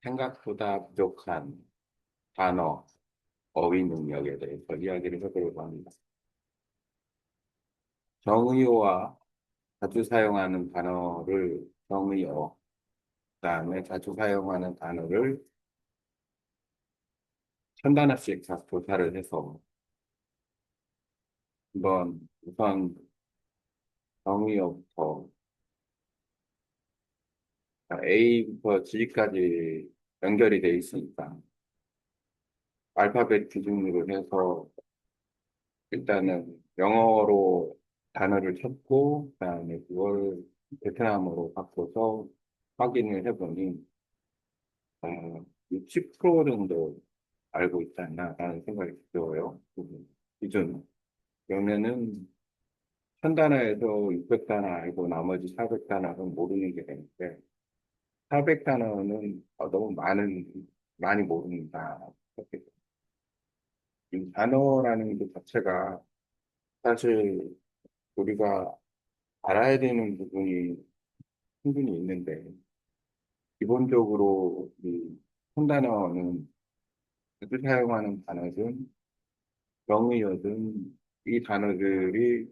생각보다 부족한 단어, 어휘 능력에 대해서 이야기를 해보려고 합니다. 정의어와 자주 사용하는 단어를 정의어, 그다음에 자주 사용하는 단어를 천 단어씩 조사를 해서 한번 우선 정의어부터 A부터 G까지 연결이 돼 있으니까 알파벳 기준으로 해서 일단은 영어로 단어를 찾고 그다음에 그걸 베트남어로 바꿔서 확인을 해보니 60% 정도 알고 있지 않나라는 생각이 들어요. 기준. 그러면은 1000단어에서 600단어 알고 나머지 400단어는 모르는 게 되는데 400단어는 너무 많이 모릅니다. 이 단어라는 것 자체가 사실 우리가 알아야 되는 부분이 충분히 있는데 기본적으로 이 폰단어는 자주 사용하는 단어든 명의어든 이 단어들이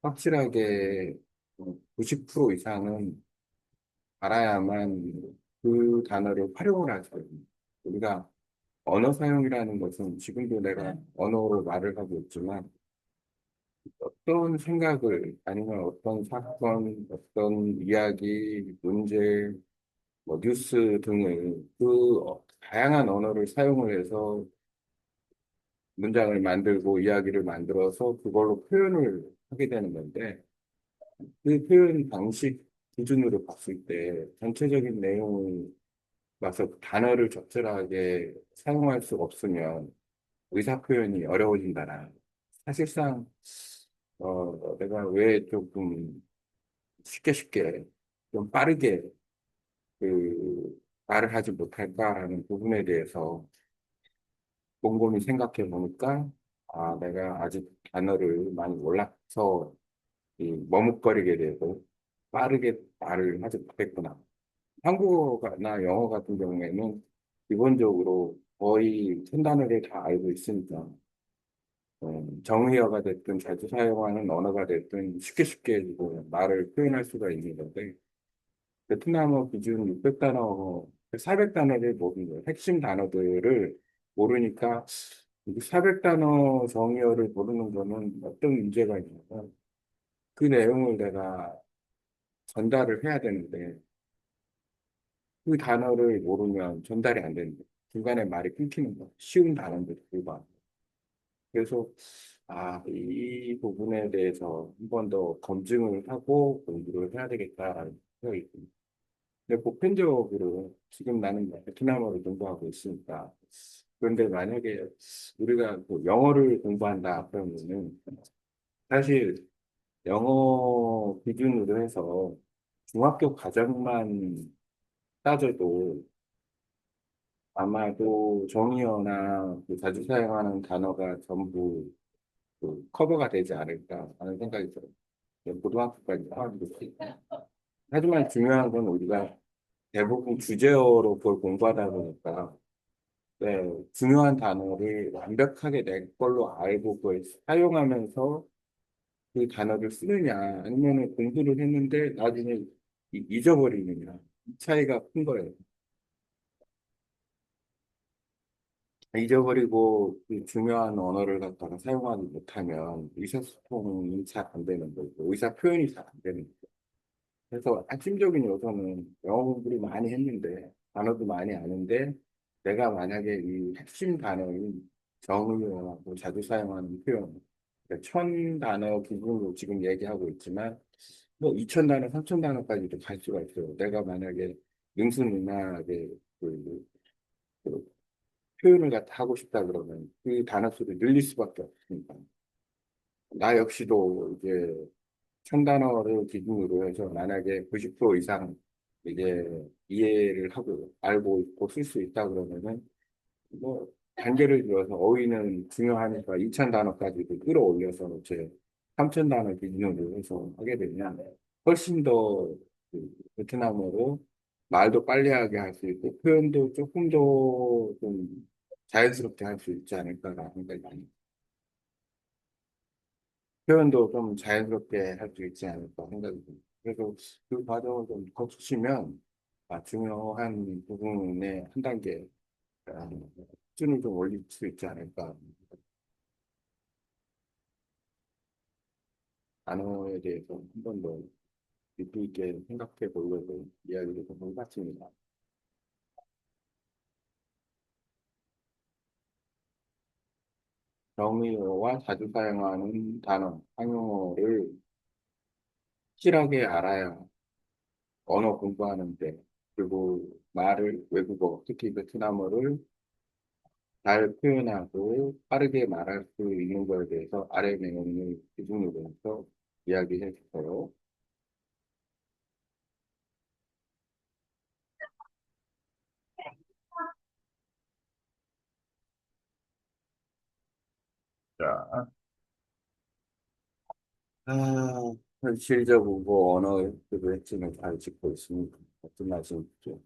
확실하게 90% 이상은 알아야만 그 단어를 활용을 하죠. 우리가 언어 사용이라는 것은 지금도 내가 언어로 말을 하고 있지만 어떤 생각을 아니면 어떤 사건, 어떤 이야기, 문제, 뭐 뉴스 등을 다양한 언어를 사용을 해서 문장을 만들고 이야기를 만들어서 그걸로 표현을 하게 되는 건데 그 표현 방식 기준으로 봤을 때 전체적인 내용을 봐서 그 단어를 적절하게 사용할 수 없으면 의사 표현이 어려워진다나 사실상 내가 왜 조금 쉽게 좀 빠르게 말을 하지 못할까라는 부분에 대해서 곰곰이 생각해 보니까 내가 아직 단어를 많이 몰라서 이 머뭇거리게 되고 빠르게 말을 하지 못했구나. 한국어나 영어 같은 경우에는 기본적으로 거의 천 단어를 다 알고 있으니까 정의어가 됐든 자주 사용하는 언어가 됐든 쉽게 말을 표현할 수가 있는 건데 베트남어 기준 600단어, 400단어를 모르는 거예요. 핵심 단어들을 모르니까 400단어 정의어를 모르는 거는 어떤 문제가 있냐면 그 내용을 내가 전달을 해야 되는데 그 단어를 모르면 전달이 안 되는 거예요. 중간에 말이 끊기는 거예요. 쉬운 단어인데도 불구하고. 그래서 이 부분에 대해서 한 번 더 검증을 하고 공부를 해야 되겠다라는 생각이 듭니다. 근데 보편적으로 지금 나는 베트남어를 공부하고 있으니까 그런데 만약에 우리가 뭐 영어를 공부한다 그러면은 사실 영어 기준으로 해서 중학교 과정만 따져도 아마도 정의어나 그 자주 사용하는 단어가 전부 커버가 되지 않을까 하는 생각이 들어요. 고등학교까지 포함돼서. 하지만 중요한 건 우리가 대부분 주제어로 그걸 공부하다 보니까 네, 중요한 단어를 완벽하게 내 걸로 알고 그걸 사용하면서 그 단어를 쓰느냐, 아니면 공부를 했는데 나중에 잊어버리느냐, 이 차이가 큰 거예요. 잊어버리고 그 중요한 언어를 갖다가 사용하지 못하면 의사소통이 잘 안 되는 거고, 의사 표현이 잘 안 되는 거고. 그래서 핵심적인 요소는 영어 공부를 많이 했는데, 단어도 많이 아는데, 내가 만약에 이 핵심 단어인 정의어하고 자주 사용하는 표현, 그러니까 1000단어 기준으로 지금 얘기하고 있지만, 뭐 2000단어, 3000단어까지도 갈 수가 있어요. 내가 만약에 능수능란하게 그 표현을 갖다 하고 싶다 그러면 그 단어 수를 늘릴 수밖에 없으니까. 나 역시도 이제 1000단어를 기준으로 해서 만약에 90% 이상 이제 이해를 하고 알고 있고 쓸 수 있다 그러면은 뭐 단계를 들어서 어휘는 중요하니까 2000단어까지도 끌어올려서 이제 3000단어 기준으로 해서 하게 되면 훨씬 더 베트남어로 말도 빨리 하게 할 수 있고, 표현도 조금 더 좀 자연스럽게 할 수 있지 않을까라는 생각이 듭니다. 표현도 좀 자연스럽게 할 수 있지 않을까 생각이 듭니다. 그래서 그 과정을 좀 거치시면 중요한 부분에 한 단계 아, 수준을 좀 올릴 수 있지 않을까. 단어에 대해서 한 번 더 깊이 있게 생각해 보려고 이야기를 좀 해봤습니다. 정의어와 자주 사용하는 단어, 상용어를 확실하게 알아야 언어 공부하는데, 그리고 말을, 외국어, 특히 베트남어를 잘 표현하고 빠르게 말할 수 있는 거에 대해서 아래 내용을 기준으로 해서 이야기해 주세요. 자, 현실적이고 언어의 그 핵심을 잘 짚고 있습니다. 어떤 말씀이죠?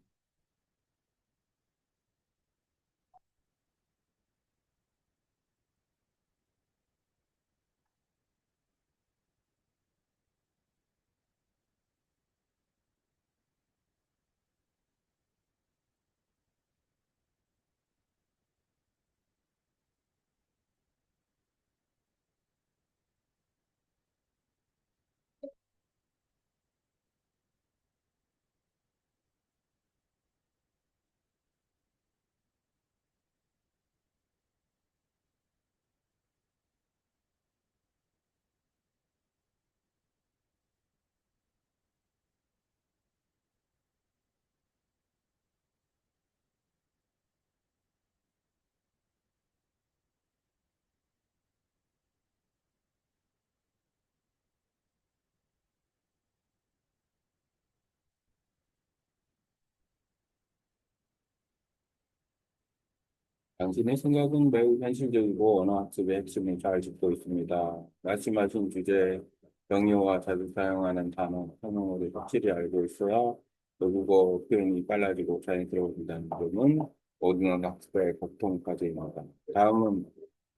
당신의 생각은 매우 현실적이고 언어 학습의 핵심을 잘 짚고 있습니다. 말씀하신 주제, 명의어와 자주 사용하는 단어, 상용어를 확실히 알고 있어야 외국어 표현이 빨라지고 자연스러워진다는 점은 모든 언어 학습의 공통과제입니다. 다음은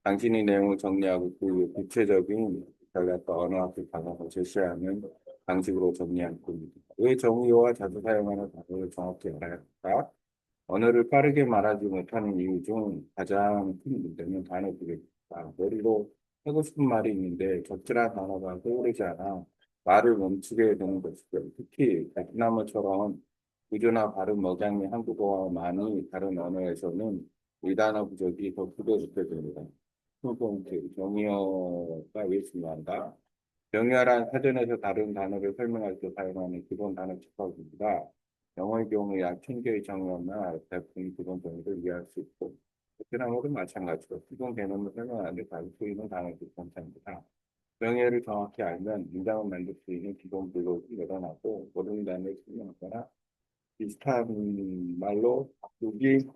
당신이 내용을 정리하고 그 구체적인 전략과 언어 학습 방향을 제시하는 방식으로 정리할 겁니다. 왜 정의어와 자주 사용하는 단어를 정확히 알아야 할까? 언어를 빠르게 말하지 못하는 이유 중 가장 큰 문제는 단어 부족입니다. 머리로 하고 싶은 말이 있는데 적절한 단어가 떠오르지 않아 말을 멈추게 되는 것이죠. 특히 베트남어처럼 구조나 발음 억양이 한국어와 많이 다른 언어에서는 이 단어 부족이 더 크게 느껴집니다. 풀포인트, 정의어가 왜 중요한가? 명료한 사전에서 다른 단어를 설명할 때 사용하는 기본 단어 집합입니다. 영어의 경우 약 10개의 정의어나 대부분 기본 정의를 이해할 수 있고, 베트남어도 마찬가지로 기본 개념을 설명하는데 자주 쓰이는 단어들이 괜찮습니다. 명예를 정확히 알면 문장을 만들 수 있는 기본 블록이 늘어나고, 모든 단어를 설명하거나 비슷한 말로 바꾸기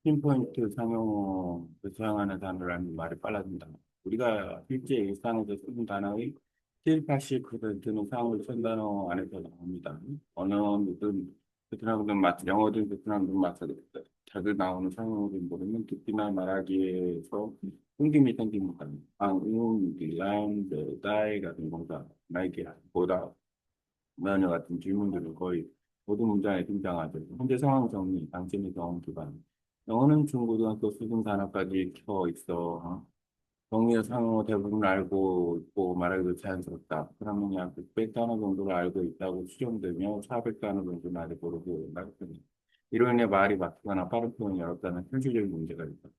pin포인트 상용어를 사용하는 단어라는 말이 빨라진다. 우리가 실제 일상에서 쓰는 단어의 7, 80%는 상호를 쓴 단어 안에서 나옵니다. 언어든 베트남어든 영어든 베트남어든 마찬가지입니다. 자주 나오는 상용어를 모르면 듣기나 말하기에서 끊김이 생깁니다. 랑, 다이 같은 동사, 나에게 보다, 면허 같은 질문들은 거의 모든 문장에 등장하죠. 현재 상황 정리, 당신의 경험 기반. 영어는 중고등학교 수준 단어까지 켜 있어. 정의의 상호 대부분 알고 있고 말하기도 자연스럽다. 그러면 약 600단어 정도를 알고 있다고 추정되며 400단어 정도는 아직 모르고 나겠습니다. 이로 인해 말이 막히거나 빠른 표현이 어렵다는 현실적인 문제가 있다.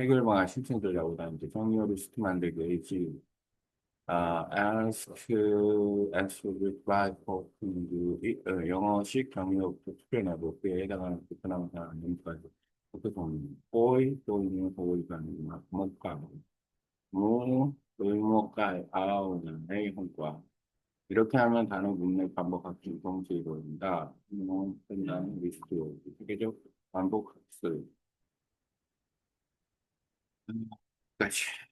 해결 방안 신청자라고 하는데 정리어 리스트 만들기 H ask reply for 영어식 경력부터 투표나고 그에 해당하는 불편한 사항 연구까지 보통 boy 또는 보이가 아니라 뭔가 뭐 의무가 아우는 해용과 이렇게 하면 단어 문맥 반복학습 동시에 이루어진다. 끝나는 리스트 세계적 반복학습. 까지.